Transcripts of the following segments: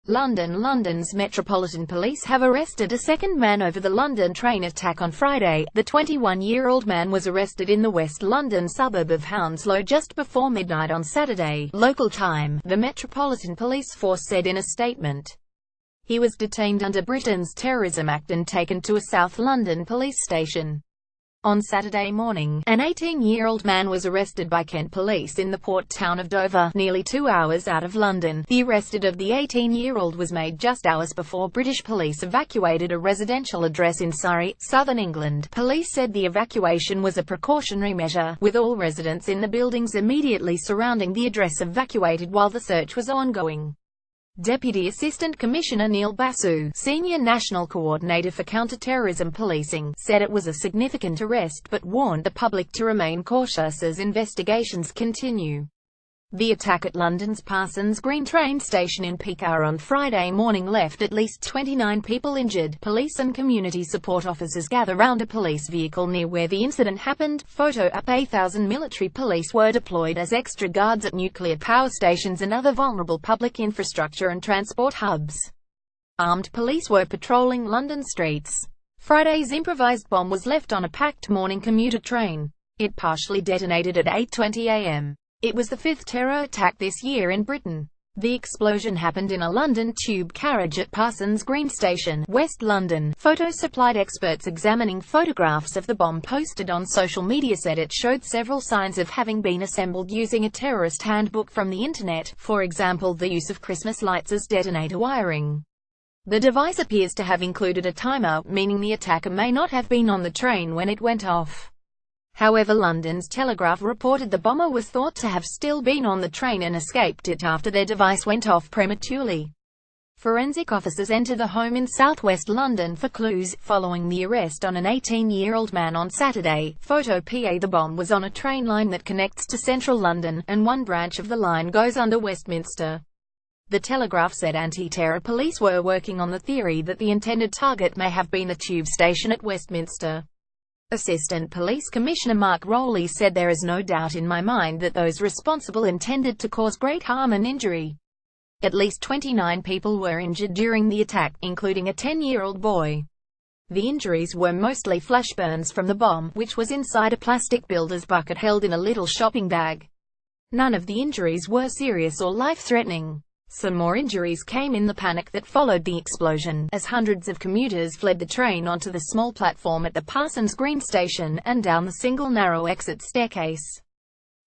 London's Metropolitan Police have arrested a second man over the London train attack on Friday. The 21-year-old man was arrested in the West London suburb of Hounslow just before midnight on Saturday, local time, the Metropolitan Police Force said in a statement. He was detained under Britain's Terrorism Act and taken to a South London police station. On Saturday morning, an 18-year-old man was arrested by Kent police in the port town of Dover, nearly 2 hours out of London. The arrest of the 18-year-old was made just hours before British police evacuated a residential address in Surrey, southern England. Police said the evacuation was a precautionary measure, with all residents in the buildings immediately surrounding the address evacuated while the search was ongoing. Deputy Assistant Commissioner Neil Basu, Senior National Coordinator for Counter-Terrorism Policing, said it was a significant arrest but warned the public to remain cautious as investigations continue. The attack at London's Parsons Green train station in peak hour on Friday morning left at least 29 people injured. Police and community support officers gather round a police vehicle near where the incident happened. Photo up 8,000 military police were deployed as extra guards at nuclear power stations and other vulnerable public infrastructure and transport hubs. Armed police were patrolling London streets. Friday's improvised bomb was left on a packed morning commuter train. It partially detonated at 8:20 a.m. It was the fifth terror attack this year in Britain. The explosion happened in a London tube carriage at Parsons Green Station, West London. Photos supplied experts examining photographs of the bomb posted on social media said it showed several signs of having been assembled using a terrorist handbook from the internet, for example the use of Christmas lights as detonator wiring. The device appears to have included a timer, meaning the attacker may not have been on the train when it went off. However, London's Telegraph reported the bomber was thought to have still been on the train and escaped it after their device went off prematurely. Forensic officers enter the home in southwest London for clues, following the arrest on an 18-year-old man on Saturday. Photo PA. The bomb was on a train line that connects to central London, and one branch of the line goes under Westminster. The Telegraph said anti-terror police were working on the theory that the intended target may have been the tube station at Westminster. Assistant Police Commissioner Mark Rowley said there is no doubt in my mind that those responsible intended to cause great harm and injury. At least 29 people were injured during the attack, including a 10-year-old boy. The injuries were mostly flash burns from the bomb, which was inside a plastic builder's bucket held in a little shopping bag. None of the injuries were serious or life-threatening. Some more injuries came in the panic that followed the explosion, as hundreds of commuters fled the train onto the small platform at the Parsons Green station, and down the single narrow exit staircase.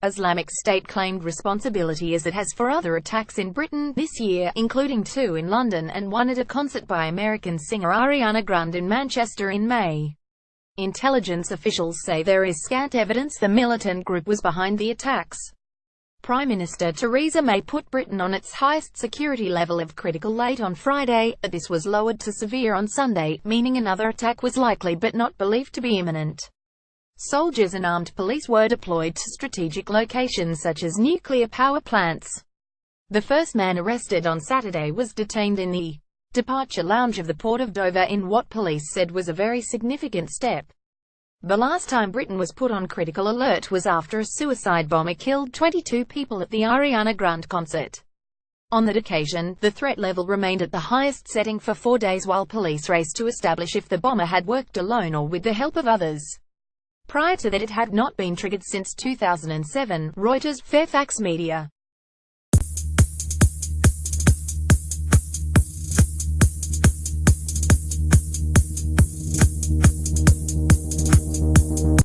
Islamic State claimed responsibility as it has for other attacks in Britain this year, including 2 in London and 1 at a concert by American singer Ariana Grande in Manchester in May. Intelligence officials say there is scant evidence the militant group was behind the attacks. Prime Minister Theresa May put Britain on its highest security level of critical late on Friday, but this was lowered to severe on Sunday, meaning another attack was likely but not believed to be imminent. Soldiers and armed police were deployed to strategic locations such as nuclear power plants. The first man arrested on Saturday was detained in the departure lounge of the Port of Dover in what police said was a very significant step. The last time Britain was put on critical alert was after a suicide bomber killed 22 people at the Ariana Grande concert. On that occasion, the threat level remained at the highest setting for 4 days while police raced to establish if the bomber had worked alone or with the help of others. Prior to that it had not been triggered since 2007, Reuters, Fairfax Media.